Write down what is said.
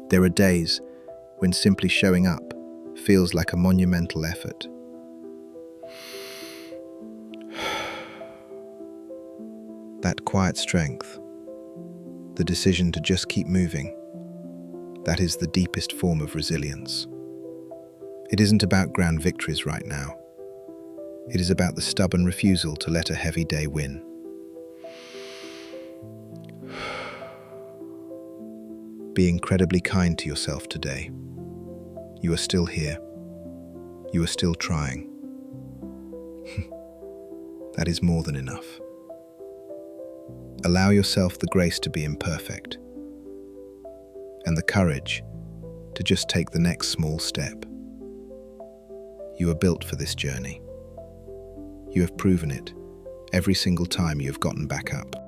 There are days when simply showing up feels like a monumental effort. That quiet strength, the decision to just keep moving, that is the deepest form of resilience. It isn't about grand victories right now. It is about the stubborn refusal to let a heavy day win. Be incredibly kind to yourself today. You are still here. You are still trying. That is more than enough. Allow yourself the grace to be imperfect and the courage to just take the next small step. You are built for this journey. You have proven it every single time you have gotten back up.